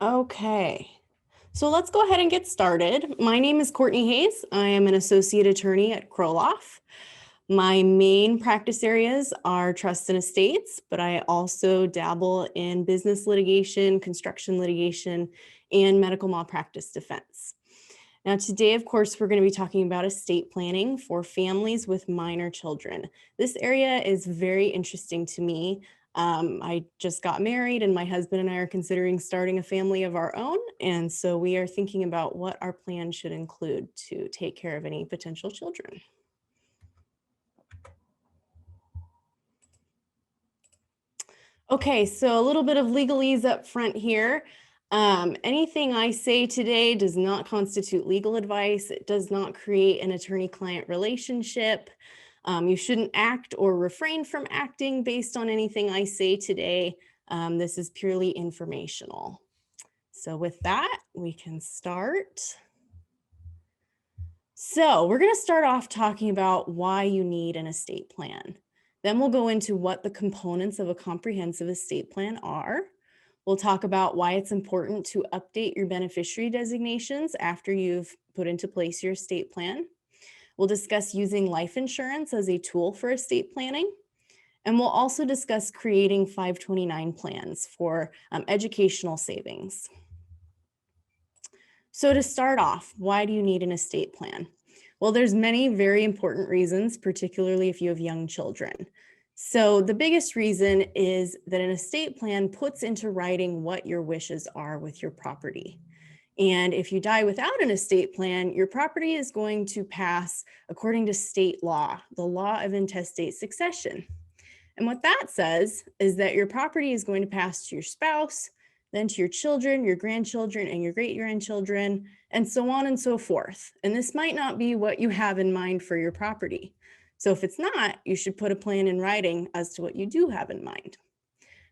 Okay, so let's go ahead and get started. My name is Courtney Hayes. I am an associate attorney at Kroloff. My main practice areas are trusts and estates, but I also dabble in business litigation, construction litigation, and medical malpractice defense. Now, today, of course, we're going to be talking about estate planning for families with minor children. This area is very interesting to me. I just got married, and my husband and I are considering starting a family of our own. And so we are thinking about what our plan should include to take care of any potential children. Okay, so a little bit of legalese up front here. Anything I say today does not constitute legal advice. It does not create an attorney-client relationship. You shouldn't act or refrain from acting based on anything I say today. This is purely informational. So with that, we can start. So we're going to start off talking about why you need an estate plan. Then we'll go into what the components of a comprehensive estate plan are. We'll talk about why it's important to update your beneficiary designations after you've put into place your estate plan. We'll discuss using life insurance as a tool for estate planning. And we'll also discuss creating 529 plans for educational savings. So to start off, why do you need an estate plan? Well, there's many very important reasons, particularly if you have young children. So the biggest reason is that an estate plan puts into writing what your wishes are with your property. And if you die without an estate plan, your property is going to pass according to state law, the law of intestate succession. And what that says is that your property is going to pass to your spouse, then to your children, your grandchildren, and your great-grandchildren, and so on and so forth. And this might not be what you have in mind for your property. So if it's not, you should put a plan in writing as to what you do have in mind.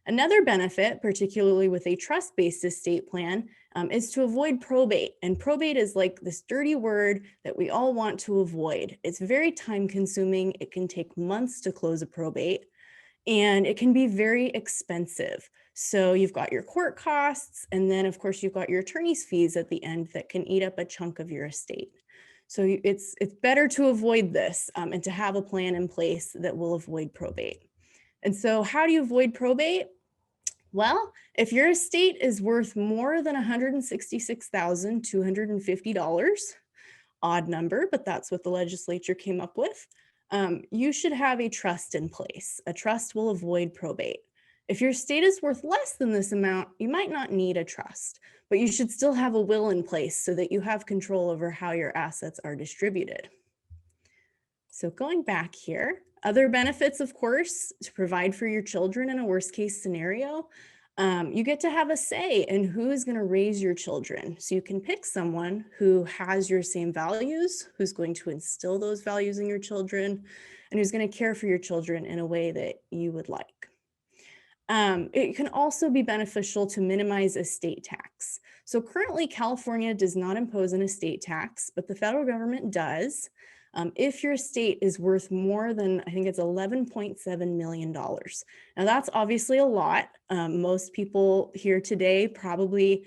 Another benefit, particularly with a trust-based estate plan, is to avoid probate. And probate is like this dirty word that we all want to avoid. It's very time-consuming. It can take months to close a probate, and it can be very expensive. So you've got your court costs, and then of course you've got your attorney's fees at the end that can eat up a chunk of your estate. So it's better to avoid this and to have a plan in place that will avoid probate. And so how do you avoid probate? Well, if your estate is worth more than $166,250, odd number, but that's what the legislature came up with, you should have a trust in place. A trust will avoid probate. If your estate is worth less than this amount, you might not need a trust, but you should still have a will in place so that you have control over how your assets are distributed. So going back here, other benefits, of course, to provide for your children in a worst case scenario. You get to have a say in who is going to raise your children. So you can pick someone who has your same values, who's going to instill those values in your children, and who's going to care for your children in a way that you would like. It can also be beneficial to minimize estate tax. So currently, California does not impose an estate tax, but the federal government does. If your estate is worth more than, I think it's $11.7 million. Now that's obviously a lot. Most people here today probably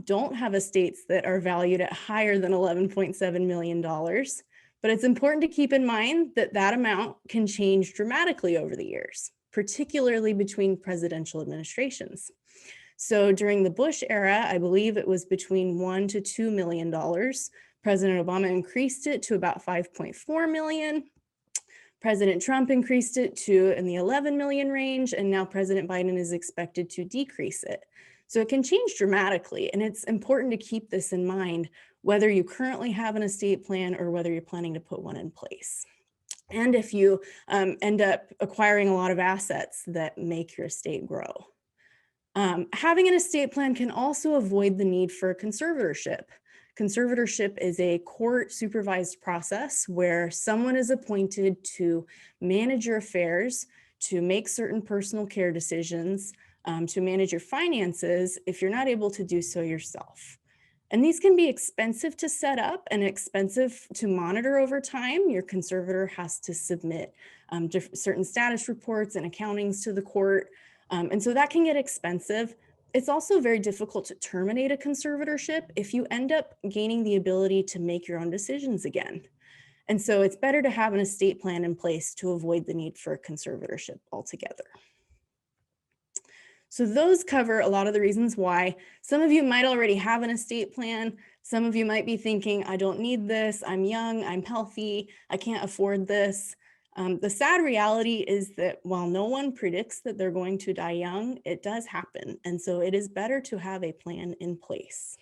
don't have estates that are valued at higher than $11.7 million. But it's important to keep in mind that that amount can change dramatically over the years, particularly between presidential administrations. So during the Bush era, I believe it was between $1 to $2 million. President Obama increased it to about 5.4 million. President Trump increased it to in the 11 million range, and now President Biden is expected to decrease it. So it can change dramatically, and it's important to keep this in mind, whether you currently have an estate plan or whether you're planning to put one in place. And if you end up acquiring a lot of assets that make your estate grow. Having an estate plan can also avoid the need for a conservatorship. Conservatorship is a court-supervised process where someone is appointed to manage your affairs, to make certain personal care decisions, to manage your finances if you're not able to do so yourself. And these can be expensive to set up and expensive to monitor over time. Your conservator has to submit certain status reports and accountings to the court. And so that can get expensive, It's also very difficult to terminate a conservatorship if you end up gaining the ability to make your own decisions again. And so it's better to have an estate plan in place to avoid the need for a conservatorship altogether. So those cover a lot of the reasons why. Some of you might already have an estate plan. Some of you might be thinking, I don't need this, I'm young, I'm healthy, I can't afford this. The sad reality is that while no one predicts that they're going to die young, it does happen. And so it is better to have a plan in place.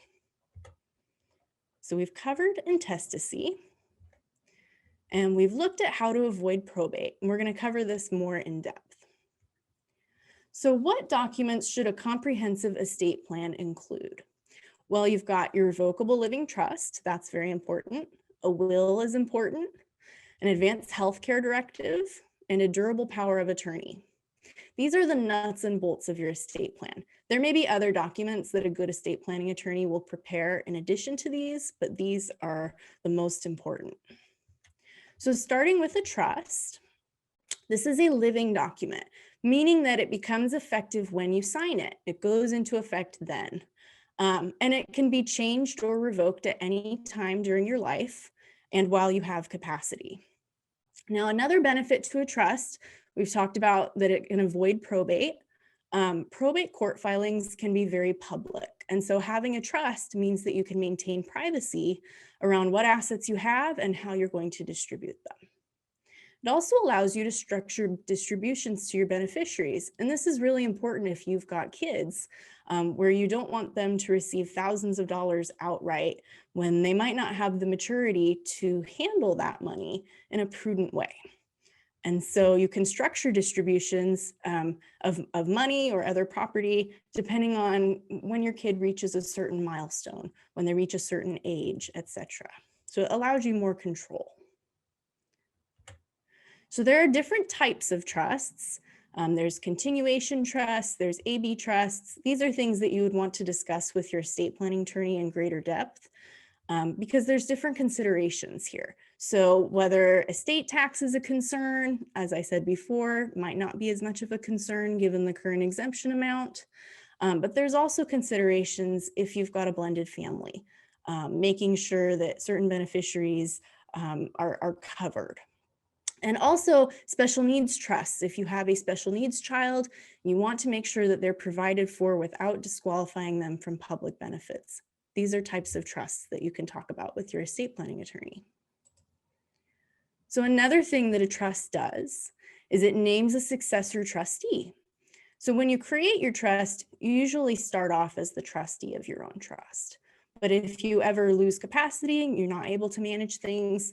So we've covered intestacy, and we've looked at how to avoid probate, and we're going to cover this more in depth. So what documents should a comprehensive estate plan include? Well, you've got your revocable living trust. That's very important. A will is important. An advanced healthcare directive, and a durable power of attorney. These are the nuts and bolts of your estate plan. There may be other documents that a good estate planning attorney will prepare in addition to these, but these are the most important. So starting with a trust, this is a living document, meaning that it becomes effective when you sign it. It goes into effect then. And it can be changed or revoked at any time during your life and while you have capacity. Now, another benefit to a trust, we've talked about that it can avoid probate. Probate court filings can be very public. And so having a trust means that you can maintain privacy around what assets you have and how you're going to distribute them. It also allows you to structure distributions to your beneficiaries. And this is really important if you've got kids where you don't want them to receive thousands of dollars outright when they might not have the maturity to handle that money in a prudent way. And so you can structure distributions of money or other property depending on when your kid reaches a certain milestone, when they reach a certain age, etc. So it allows you more control. So there are different types of trusts. There's continuation trusts, there's AB trusts. These are things that you would want to discuss with your estate planning attorney in greater depth because there's different considerations here. So whether estate tax is a concern, as I said before, might not be as much of a concern given the current exemption amount. But there's also considerations if you've got a blended family, making sure that certain beneficiaries are covered. And also special needs trusts. If you have a special needs child, you want to make sure that they're provided for without disqualifying them from public benefits. These are types of trusts that you can talk about with your estate planning attorney. So another thing that a trust does is it names a successor trustee. So when you create your trust, you usually start off as the trustee of your own trust. But if you ever lose capacity, you're not able to manage things,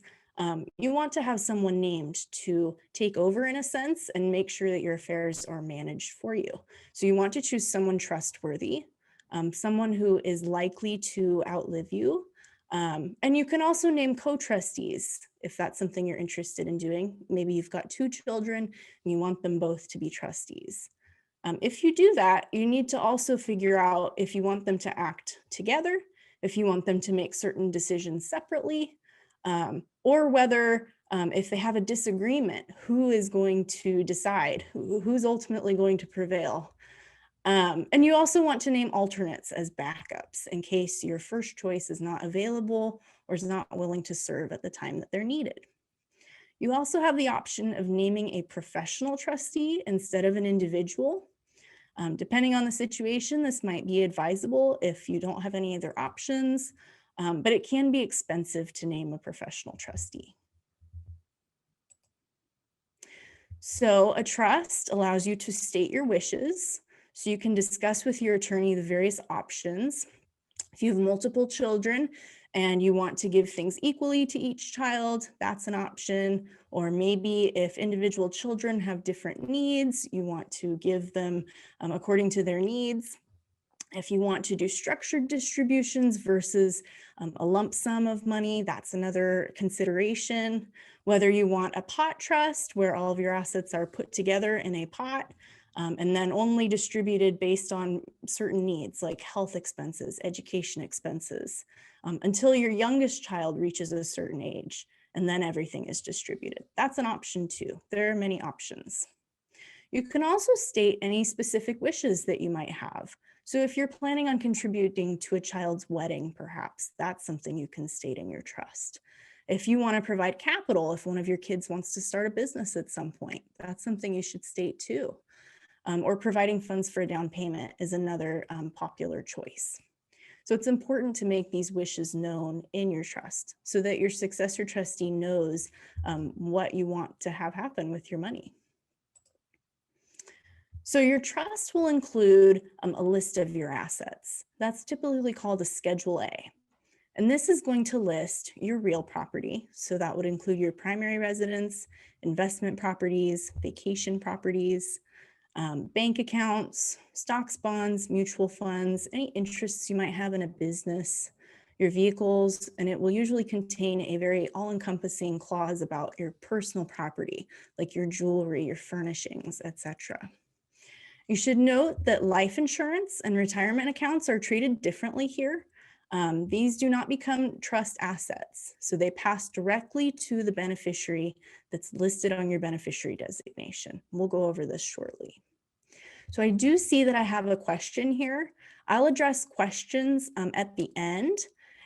you want to have someone named to take over in a sense and make sure that your affairs are managed for you. So you want to choose someone trustworthy, someone who is likely to outlive you. And you can also name co-trustees if that's something you're interested in doing. Maybe you've got 2 children and you want them both to be trustees. If you do that, you need to also figure out if you want them to act together, if you want them to make certain decisions separately, or whether if they have a disagreement, who is going to decide, who's ultimately going to prevail. And you also want to name alternates as backups in case your first choice is not available or is not willing to serve at the time that they're needed. You also have the option of naming a professional trustee instead of an individual. Depending on the situation, this might be advisable if you don't have any other options, but it can be expensive to name a professional trustee. So a trust allows you to state your wishes, so you can discuss with your attorney the various options. If you have multiple children and you want to give things equally to each child, that's an option. Or maybe if individual children have different needs, you want to give them according to their needs. If you want to do structured distributions versus a lump sum of money, that's another consideration. Whether you want a pot trust where all of your assets are put together in a pot and then only distributed based on certain needs like health expenses, education expenses, until your youngest child reaches a certain age, and then everything is distributed. That's an option too. There are many options. You can also state any specific wishes that you might have. So if you're planning on contributing to a child's wedding, perhaps, that's something you can state in your trust. If you want to provide capital, if one of your kids wants to start a business at some point, that's something you should state too. Or providing funds for a down payment is another popular choice. So it's important to make these wishes known in your trust so that your successor trustee knows what you want to have happen with your money. So your trust will include a list of your assets. That's typically called a Schedule A. And this is going to list your real property. So that would include your primary residence, investment properties, vacation properties, bank accounts, stocks, bonds, mutual funds, any interests you might have in a business, your vehicles, and it will usually contain a very all-encompassing clause about your personal property, like your jewelry, your furnishings, etc. You should note that life insurance and retirement accounts are treated differently here. These do not become trust assets, so they pass directly to the beneficiary that's listed on your beneficiary designation. We'll go over this shortly. So I do see that I have a question here. I'll address questions at the end.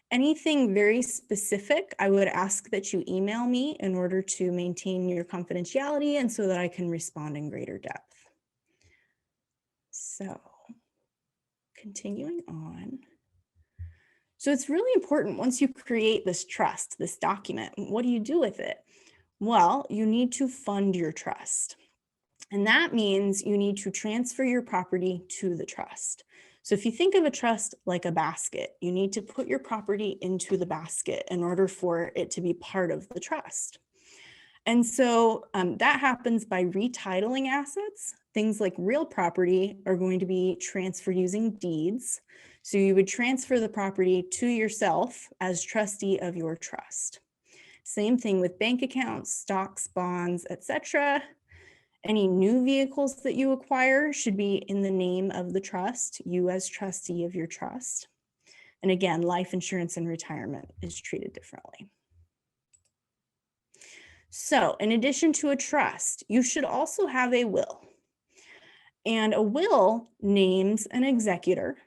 Anything very specific, I would ask that you email me in order to maintain your confidentiality and so that I can respond in greater depth. So continuing on. So it's really important once you create this trust, this document, what do you do with it? Well, you need to fund your trust. And that means you need to transfer your property to the trust. So if you think of a trust like a basket, you need to put your property into the basket in order for it to be part of the trust. And so that happens by retitling assets. Things like real property are going to be transferred using deeds. So you would transfer the property to yourself as trustee of your trust. Same thing with bank accounts, stocks, bonds, etc. Any new vehicles that you acquire should be in the name of the trust, you as trustee of your trust. And again, life insurance and retirement is treated differently. So in addition to a trust, you should also have a will. And a will names an executor.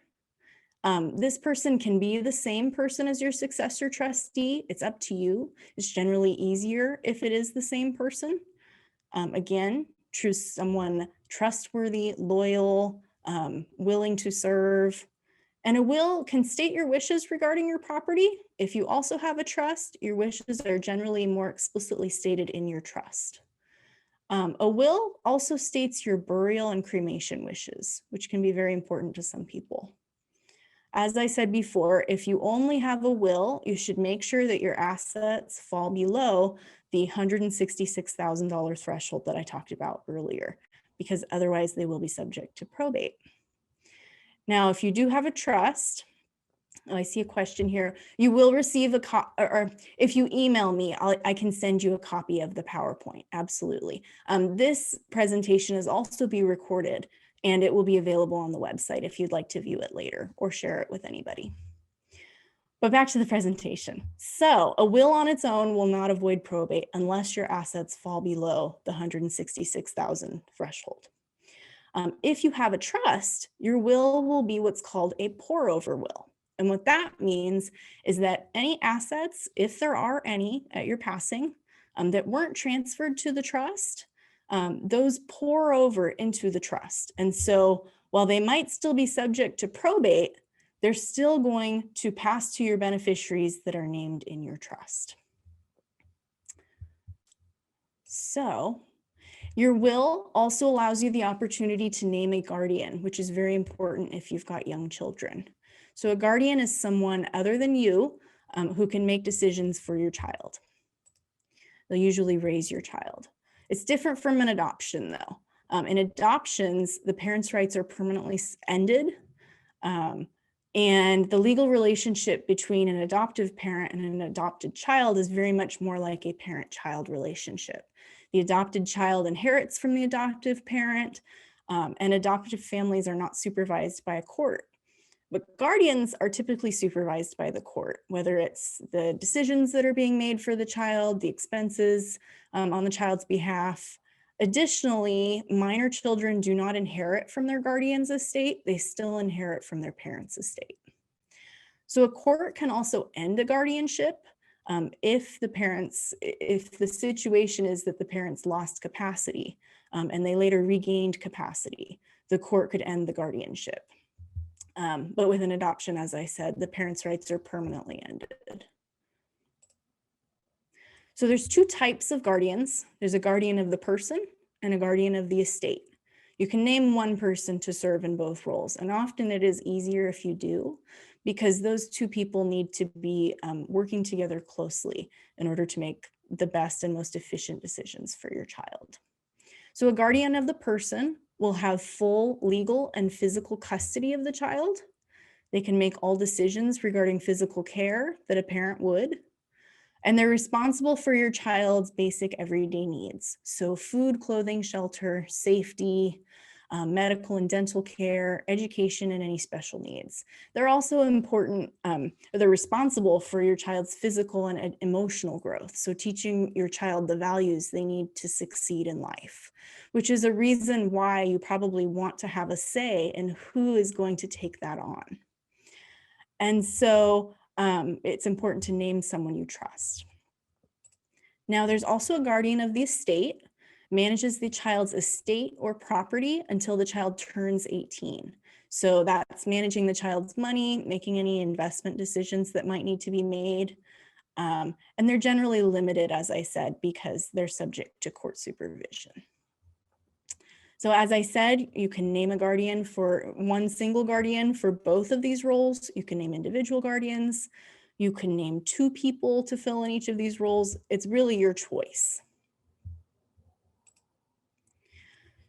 This person can be the same person as your successor trustee. It's up to you. It's generally easier if it is the same person. Again, choose someone trustworthy, loyal, willing to serve. And a will can state your wishes regarding your property. If you also have a trust, your wishes are generally more explicitly stated in your trust. A will also states your burial and cremation wishes, which can be very important to some people. As I said before, if you only have a will, you should make sure that your assets fall below the $166,000 threshold that I talked about earlier, because otherwise they will be subject to probate. Now, if you do have a trust, I see a question here. You will receive a copy, or if you email me, I can send you a copy of the PowerPoint. Absolutely. This presentation is also be recorded, and it will be available on the website if you'd like to view it later or share it with anybody. But back to the presentation. So a will on its own will not avoid probate unless your assets fall below the $166,000 threshold. If you have a trust, your will be what's called a pour-over will. And what that means is that any assets, if there are any at your passing, that weren't transferred to the trust, those pour over into the trust. And so while they might still be subject to probate, they're still going to pass to your beneficiaries that are named in your trust. So your will also allows you the opportunity to name a guardian, which is very important if you've got young children. So a guardian is someone other than you who can make decisions for your child. They'll usually raise your child. It's different from an adoption though. In adoptions, the parents' rights are permanently ended, and the legal relationship between an adoptive parent and an adopted child is very much more like a parent-child relationship. The adopted child inherits from the adoptive parent, and adoptive families are not supervised by a court. But guardians are typically supervised by the court, whether it's the decisions that are being made for the child, the expenses on the child's behalf, Additionally, minor children do not inherit from their guardian's estate. They still inherit from their parents' estate. So a court can also end a guardianship if the situation is that the parents lost capacity and they later regained capacity, the court could end the guardianship. But with an adoption, as I said, the parents' rights are permanently ended. So there's two types of guardians. There's a guardian of the person and a guardian of the estate. You can name one person to serve in both roles, and often it is easier if you do, because those two people need to be working together closely in order to make the best and most efficient decisions for your child. So a guardian of the person will have full legal and physical custody of the child. They can make all decisions regarding physical care that a parent would. And they're responsible for your child's basic everyday needs. So food, clothing, shelter, safety, medical and dental care, education, and any special needs. They're also they're responsible for your child's physical and emotional growth. So teaching your child the values they need to succeed in life, which is a reason why you probably want to have a say in who is going to take that on. And so it's important to name someone you trust. Now, there's also a guardian of the estate, manages the child's estate or property until the child turns 18. So that's managing the child's money, making any investment decisions that might need to be made. And they're generally limited, as I said, because they're subject to court supervision. So as I said, you can name a guardian for one single guardian for both of these roles. You can name individual guardians. You can name two people to fill in each of these roles. It's really your choice.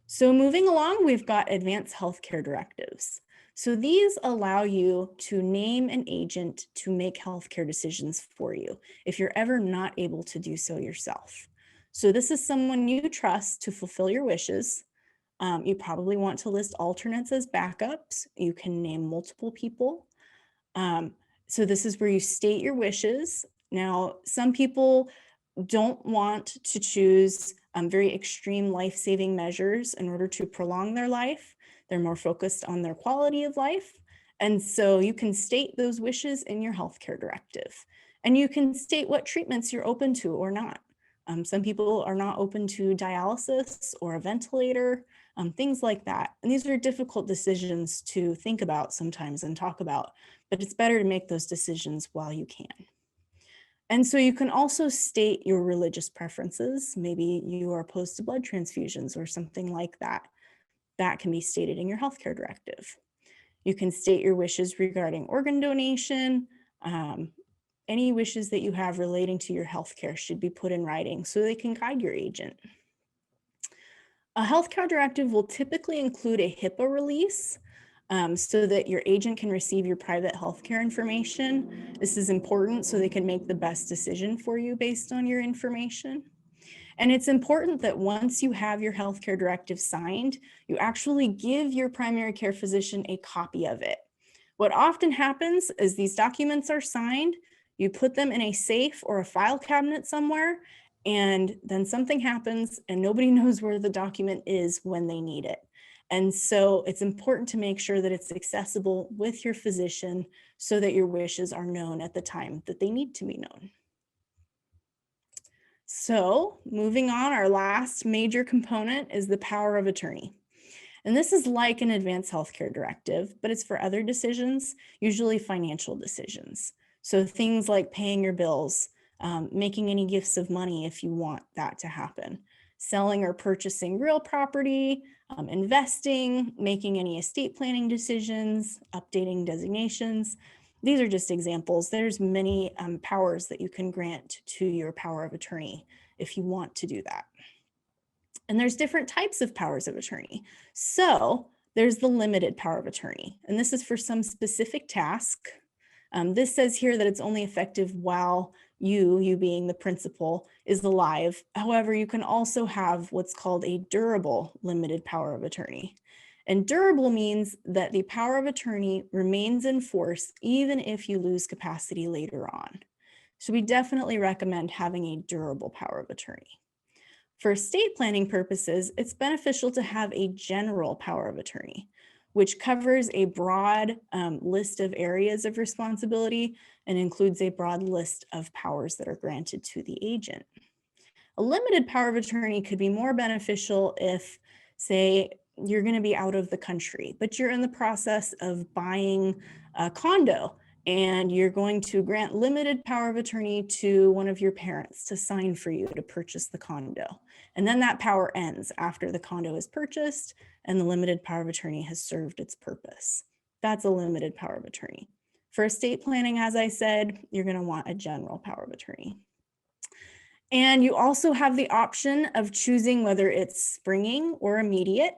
So moving along, we've got advanced healthcare directives. So these allow you to name an agent to make healthcare decisions for you if you're ever not able to do so yourself. So this is someone you trust to fulfill your wishes. You probably want to list alternates as backups. You can name multiple people. So this is where you state your wishes. Now, some people don't want to choose very extreme life-saving measures in order to prolong their life. They're more focused on their quality of life. And so you can state those wishes in your healthcare directive. And you can state what treatments you're open to or not. Some people are not open to dialysis or a ventilator, things like that. And these are difficult decisions to think about sometimes and talk about, but it's better to make those decisions while you can. And so you can also state your religious preferences. Maybe you are opposed to blood transfusions or something like that. That can be stated in your healthcare directive. You can state your wishes regarding organ donation. Any wishes that you have relating to your healthcare should be put in writing so they can guide your agent. A healthcare directive will typically include a HIPAA release so that your agent can receive your private healthcare information. This is important so they can make the best decision for you based on your information. And it's important that once you have your healthcare directive signed, you actually give your primary care physician a copy of it. What often happens is these documents are signed, you put them in a safe or a file cabinet somewhere, and then something happens and nobody knows where the document is when they need it. And so it's important to make sure that it's accessible with your physician so that your wishes are known at the time that they need to be known. So moving on, our last major component is the power of attorney. And this is like an advanced healthcare directive, but it's for other decisions, usually financial decisions. So things like paying your bills, making any gifts of money if you want that to happen, selling or purchasing real property, investing, making any estate planning decisions, updating designations. These are just examples. There's many powers that you can grant to your power of attorney if you want to do that. And there's different types of powers of attorney. So there's the limited power of attorney, and this is for some specific task. This says here that it's only effective while you being the principal, is alive. However, you can also have what's called a durable limited power of attorney. And durable means that the power of attorney remains in force even if you lose capacity later on. So we definitely recommend having a durable power of attorney. For estate planning purposes, it's beneficial to have a general power of attorney, which covers a broad list of areas of responsibility and includes a broad list of powers that are granted to the agent. A limited power of attorney could be more beneficial if, say, you're going to be out of the country, but you're in the process of buying a condo and you're going to grant limited power of attorney to one of your parents to sign for you to purchase the condo. And then that power ends after the condo is purchased and the limited power of attorney has served its purpose. That's a limited power of attorney. For estate planning, as I said, you're going to want a general power of attorney. And you also have the option of choosing whether it's springing or immediate.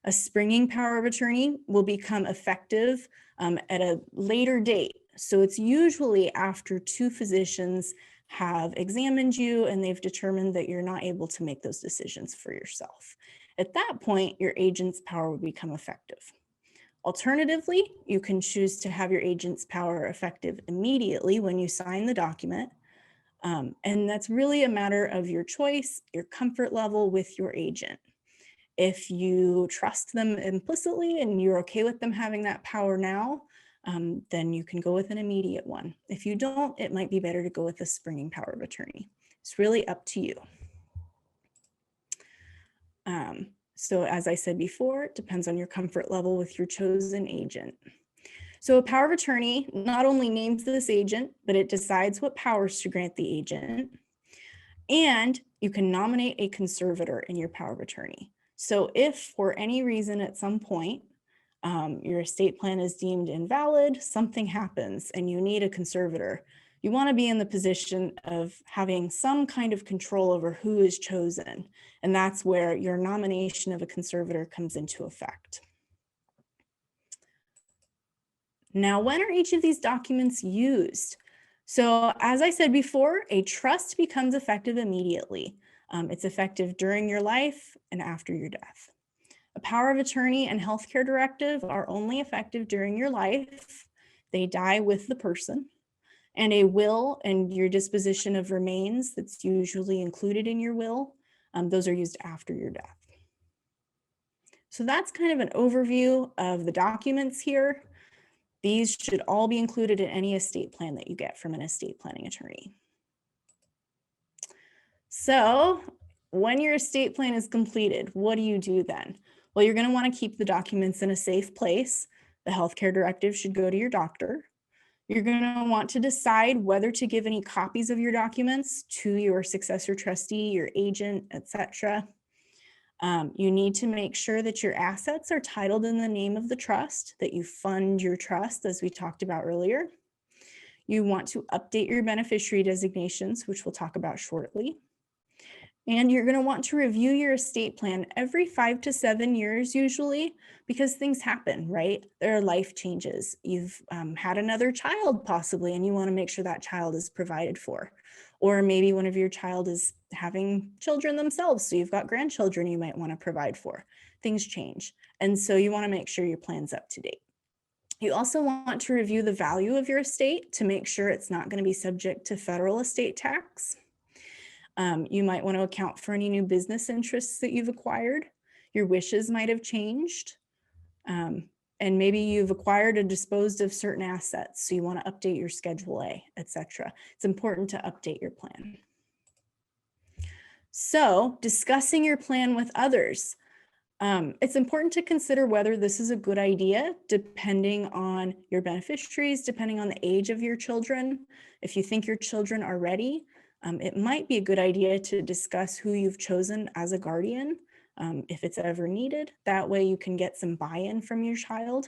A springing power of attorney will become effective at a later date. So it's usually after 2 physicians have examined you and they've determined that you're not able to make those decisions for yourself. At that point, your agent's power would become effective. Alternatively, you can choose to have your agent's power effective immediately when you sign the document. And that's really a matter of your choice, your comfort level with your agent. If you trust them implicitly and you're okay with them having that power now, then you can go with an immediate one. If you don't, it might be better to go with a springing power of attorney. It's really up to you. So as I said before, it depends on your comfort level with your chosen agent. So a power of attorney not only names this agent, but it decides what powers to grant the agent. And you can nominate a conservator in your power of attorney. So if for any reason at some point your estate plan is deemed invalid, something happens and you need a conservator, you want to be in the position of having some kind of control over who is chosen. And that's where your nomination of a conservator comes into effect. Now, when are each of these documents used? So as I said before, a trust becomes effective immediately. It's effective during your life and after your death. A power of attorney and healthcare directive are only effective during your life. They die with the person. And a will and your disposition of remains that's usually included in your will, those are used after your death. So that's kind of an overview of the documents here. These should all be included in any estate plan that you get from an estate planning attorney. So when your estate plan is completed, what do you do then? Well, you're going to want to keep the documents in a safe place. The healthcare directive should go to your doctor. You're going to want to decide whether to give any copies of your documents to your successor trustee, your agent, etc. You need to make sure that your assets are titled in the name of the trust, that you fund your trust, as we talked about earlier. You want to update your beneficiary designations, which we'll talk about shortly. And you're going to want to review your estate plan every 5 to 7 years usually, because things happen, right? There are life changes. You've had another child possibly, and you want to make sure that child is provided for. Or maybe one of your child is having children themselves, so you've got grandchildren you might want to provide for. Things change. And so you want to make sure your plan's up to date. You also want to review the value of your estate to make sure it's not going to be subject to federal estate tax. You might want to account for any new business interests that you've acquired. Your wishes might have changed. And maybe you've acquired or disposed of certain assets, so you want to update your Schedule A, etc. It's important to update your plan. So, discussing your plan with others. It's important to consider whether this is a good idea, depending on your beneficiaries, depending on the age of your children. If you think your children are ready, it might be a good idea to discuss who you've chosen as a guardian, if it's ever needed. That way you can get some buy-in from your child.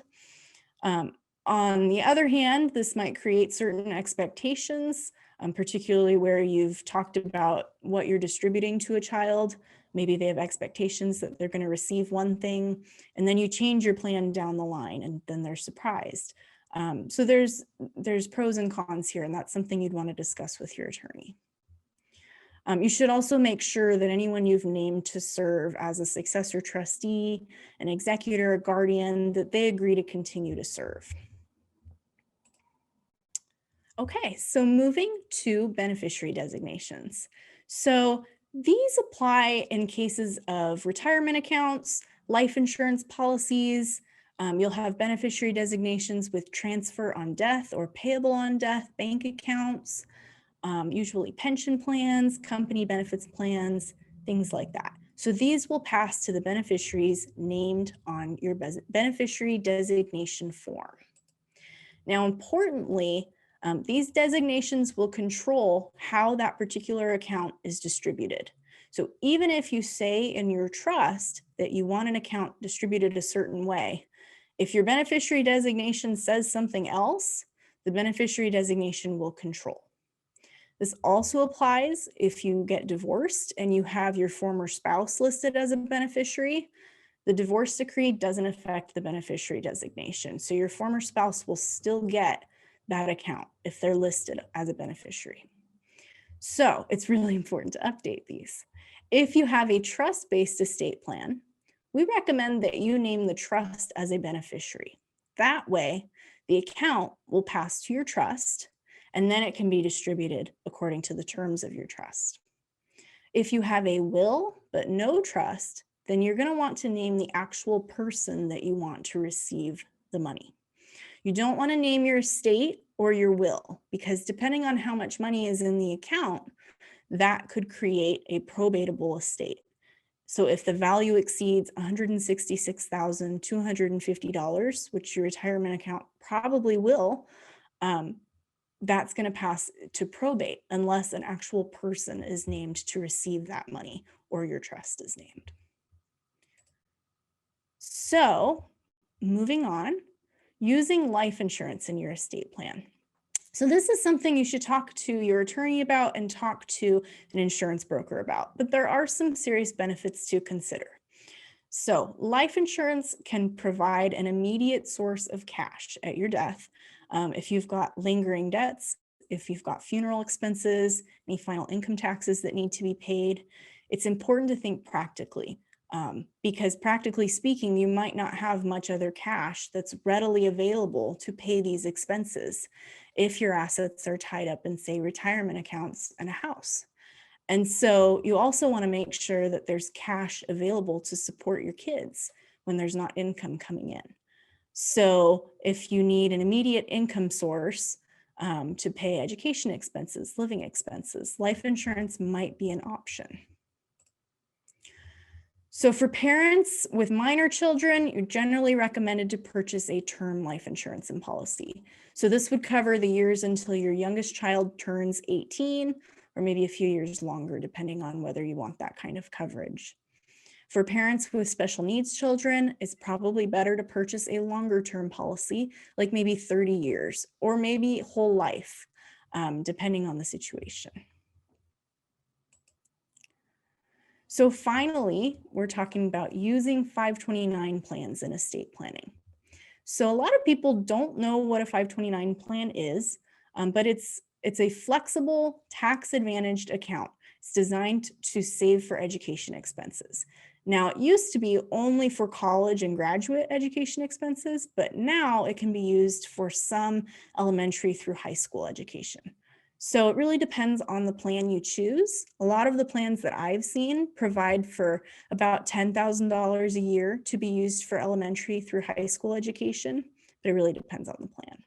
On the other hand, this might create certain expectations, particularly where you've talked about what you're distributing to a child. Maybe they have expectations that they're going to receive one thing, and then you change your plan down the line, and then they're surprised. So there's pros and cons here, and that's something you'd want to discuss with your attorney. You should also make sure that anyone you've named to serve as a successor trustee, an executor, a guardian, that they agree to continue to serve. Okay, so moving to beneficiary designations. So These apply in cases of retirement accounts, life insurance policies. You'll have beneficiary designations with transfer on death or payable on death bank accounts, usually pension plans, company benefits plans, things like that. So these will pass to the beneficiaries named on your beneficiary designation form. Now, importantly, these designations will control how that particular account is distributed. So even if you say in your trust that you want an account distributed a certain way, if your beneficiary designation says something else, the beneficiary designation will control. This also applies if you get divorced and you have your former spouse listed as a beneficiary. The divorce decree doesn't affect the beneficiary designation. So your former spouse will still get that account if they're listed as a beneficiary. So it's really important to update these. If you have a trust-based estate plan, we recommend that you name the trust as a beneficiary. That way, the account will pass to your trust, and then it can be distributed according to the terms of your trust. If you have a will but no trust, then you're going to want to name the actual person that you want to receive the money. You don't want to name your estate or your will, because depending on how much money is in the account, that could create a probatable estate. So if the value exceeds $166,250, which your retirement account probably will, that's going to pass to probate unless an actual person is named to receive that money or your trust is named. So moving on, using life insurance in your estate plan. So this is something you should talk to your attorney about and talk to an insurance broker about, but there are some serious benefits to consider. So life insurance can provide an immediate source of cash at your death. If you've got lingering debts, if you've got funeral expenses, any final income taxes that need to be paid, it's important to think practically. Because practically speaking, you might not have much other cash that's readily available to pay these expenses if your assets are tied up in, say, retirement accounts and a house. And so you also want to make sure that there's cash available to support your kids when there's not income coming in. So if you need an immediate income source to pay education expenses, living expenses, life insurance might be an option. So for parents with minor children, you're generally recommended to purchase a term life insurance and policy. So this would cover the years until your youngest child turns 18, or maybe a few years longer, depending on whether you want that kind of coverage. For parents with special needs children, it's probably better to purchase a longer term policy, like maybe 30 years, or maybe whole life, depending on the situation. So finally, we're talking about using 529 plans in estate planning. So a lot of people don't know what a 529 plan is, but it's a flexible, tax-advantaged account. It's designed to save for education expenses. Now, it used to be only for college and graduate education expenses, but now it can be used for some elementary through high school education. So it really depends on the plan you choose. A lot of the plans that I've seen provide for about $10,000 a year to be used for elementary through high school education, but it really depends on the plan.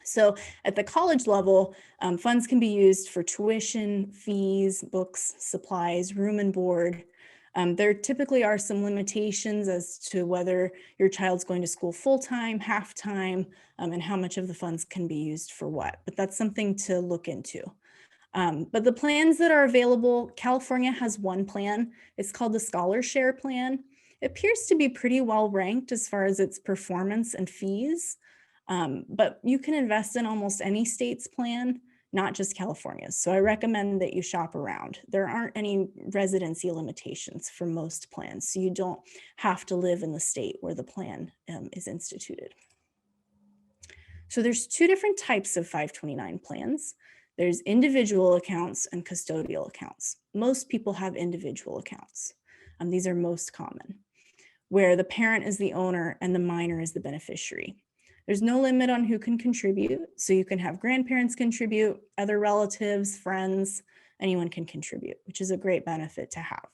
So at the college level, funds can be used for tuition, fees, books, supplies, room and board. There typically are some limitations as to whether your child's going to school full-time, half-time, and how much of the funds can be used for what, but that's something to look into. But the plans that are available, California has one plan. It's called the Scholar Share Plan. It appears to be pretty well ranked as far as its performance and fees, but you can invest in almost any state's plan, not just California's. So I recommend that you shop around. There aren't any residency limitations for most plans, so you don't have to live in the state where the plan is instituted. So there's two different types of 529 plans. There's individual accounts and custodial accounts. Most people have individual accounts. These are most common, where the parent is the owner and the minor is the beneficiary. There's no limit on who can contribute, so you can have grandparents contribute, other relatives, friends, anyone can contribute, which is a great benefit to have.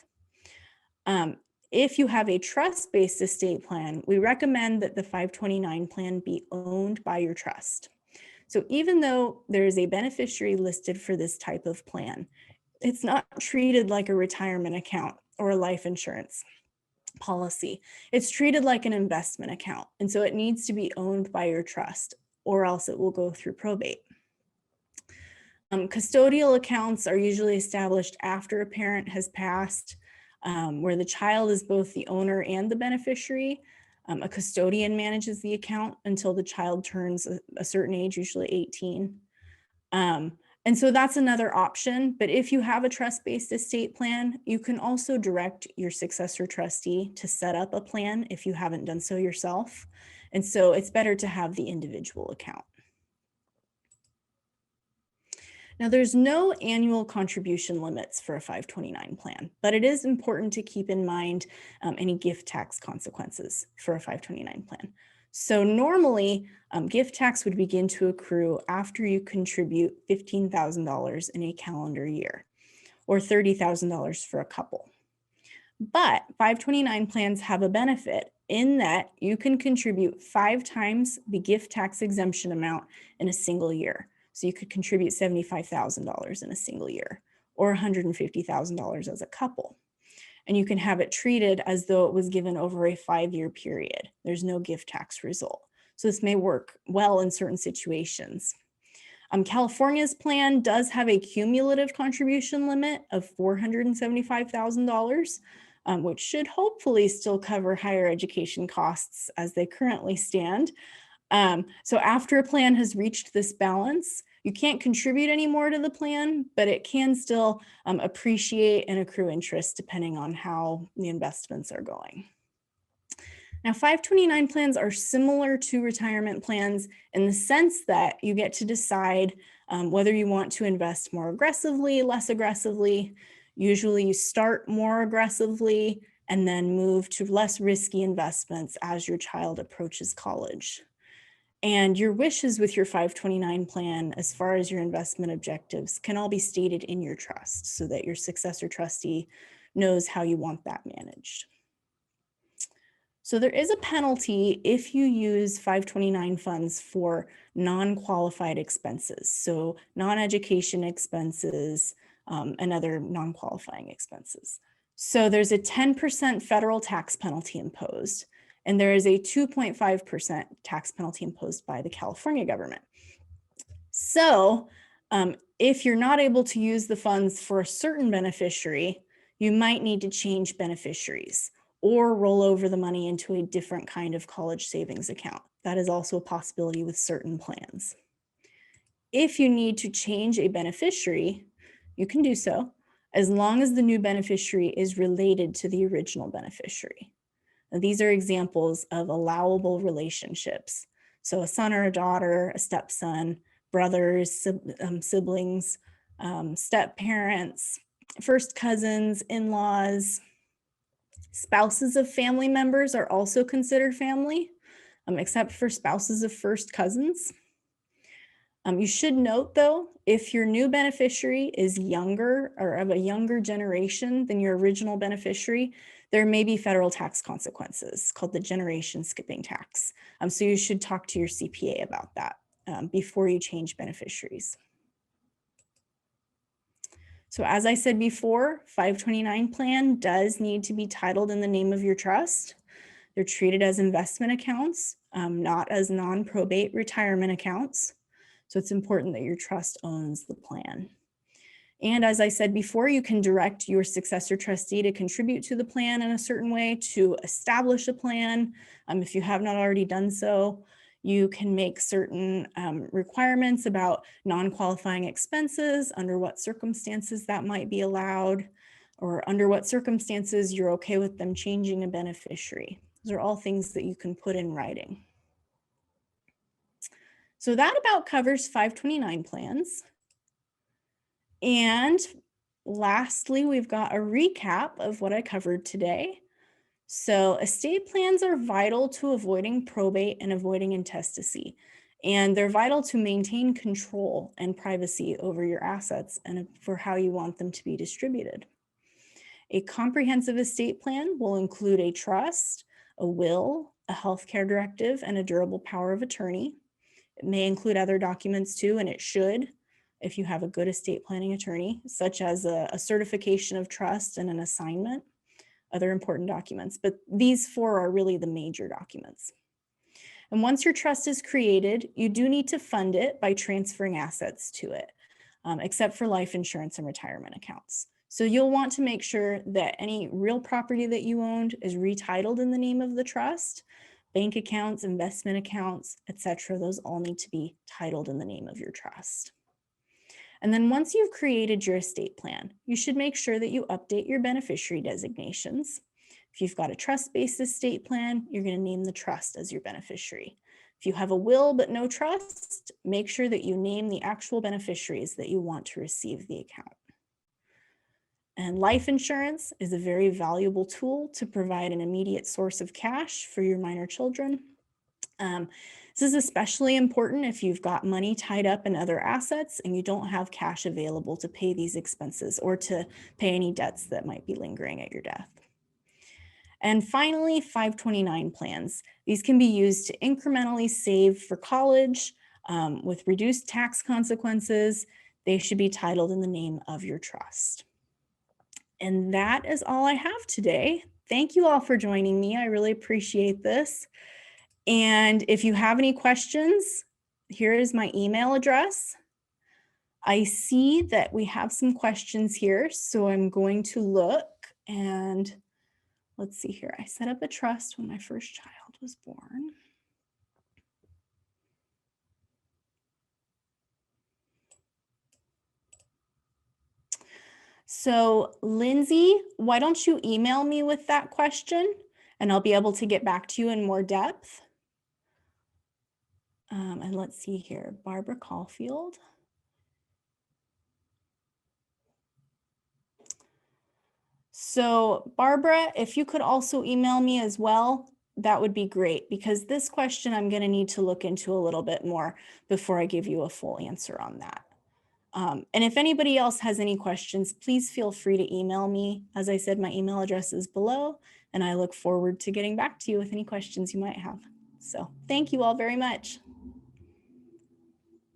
If you have a trust-based estate plan, we recommend that the 529 plan be owned by your trust. So even though there is a beneficiary listed for this type of plan, it's not treated like a retirement account or a life insurance policy. It's treated like an investment account. And so it needs to be owned by your trust, or else it will go through probate. Custodial accounts are usually established after a parent has passed, where the child is both the owner and the beneficiary. A custodian manages the account until the child turns a certain age, usually 18. And so that's another option. But if you have a trust-based estate plan, you can also direct your successor trustee to set up a plan if you haven't done so yourself. And so it's better to have the individual account. Now, there's no annual contribution limits for a 529 plan, but it is important to keep in mind any gift tax consequences for a 529 plan. So normally, gift tax would begin to accrue after you contribute $15,000 in a calendar year, or $30,000 for a couple. But 529 plans have a benefit in that you can contribute 5 times the gift tax exemption amount in a single year. So you could contribute $75,000 in a single year, or $150,000 as a couple. And you can have it treated as though it was given over a 5-year period. There's no gift tax result. So this may work well in certain situations. California's plan does have a cumulative contribution limit of $475,000, which should hopefully still cover higher education costs as they currently stand. So after a plan has reached this balance, you can't contribute any more to the plan, but it can still appreciate and accrue interest depending on how the investments are going. Now, 529 plans are similar to retirement plans in the sense that you get to decide whether you want to invest more aggressively, less aggressively. Usually you start more aggressively and then move to less risky investments as your child approaches college. And your wishes with your 529 plan, as far as your investment objectives, can all be stated in your trust so that your successor trustee knows how you want that managed. So there is a penalty if you use 529 funds for non-qualified expenses, so non-education expenses and other non-qualifying expenses. So there's a 10% federal tax penalty imposed, and there is a 2.5% tax penalty imposed by the California government. So if you're not able to use the funds for a certain beneficiary, you might need to change beneficiaries or roll over the money into a different kind of college savings account. That is also a possibility with certain plans. If you need to change a beneficiary, you can do so as long as the new beneficiary is related to the original beneficiary. Now, these are examples of allowable relationships. So a son or a daughter, a stepson, brothers, siblings, step-parents, first cousins, in-laws. Spouses of family members are also considered family, except for spouses of first cousins. You should note, though, if your new beneficiary is younger or of a younger generation than your original beneficiary, there may be federal tax consequences called the generation skipping tax. So you should talk to your CPA about that before you change beneficiaries. So as I said before, 529 plan does need to be titled in the name of your trust. They're treated as investment accounts, not as non-probate retirement accounts. So it's important that your trust owns the plan. And as I said before, you can direct your successor trustee to contribute to the plan in a certain way to establish a plan. If you have not already done so, you can make certain requirements about non-qualifying expenses, under what circumstances that might be allowed, or under what circumstances you're okay with them changing a beneficiary. Those are all things that you can put in writing. So that about covers 529 plans. And lastly, we've got a recap of what I covered today. So estate plans are vital to avoiding probate and avoiding intestacy. And they're vital to maintain control and privacy over your assets and for how you want them to be distributed. A comprehensive estate plan will include a trust, a will, a healthcare directive, and a durable power of attorney. It may include other documents too, and it should, if you have a good estate planning attorney, such as a certification of trust and an assignment, other important documents. But these four are really the major documents. And once your trust is created, you do need to fund it by transferring assets to it, except for life insurance and retirement accounts. So you'll want to make sure that any real property that you owned is retitled in the name of the trust. Bank accounts, investment accounts, etc. Those all need to be titled in the name of your trust. And then once you've created your estate plan, you should make sure that you update your beneficiary designations. If you've got a trust-based estate plan, you're going to name the trust as your beneficiary. If you have a will but no trust, make sure that you name the actual beneficiaries that you want to receive the account. And life insurance is a very valuable tool to provide an immediate source of cash for your minor children. This is especially important if you've got money tied up in other assets and you don't have cash available to pay these expenses or to pay any debts that might be lingering at your death. And finally, 529 plans. These can be used to incrementally save for college with reduced tax consequences. They should be titled in the name of your trust. And that is all I have today. Thank you all for joining me. I really appreciate this. And if you have any questions, here is my email address. I see that we have some questions here, so I'm going to look and let's see here. I set up a trust when my first child was born. So Lindsay, why don't you email me with that question and I'll be able to get back to you in more depth. And let's see here, Barbara Caulfield. So Barbara, if you could also email me as well, that would be great, because this question I'm going to need to look into a little bit more before I give you a full answer on that. And if anybody else has any questions, please feel free to email me. As I said, my email address is below, and I look forward to getting back to you with any questions you might have. So thank you all very much.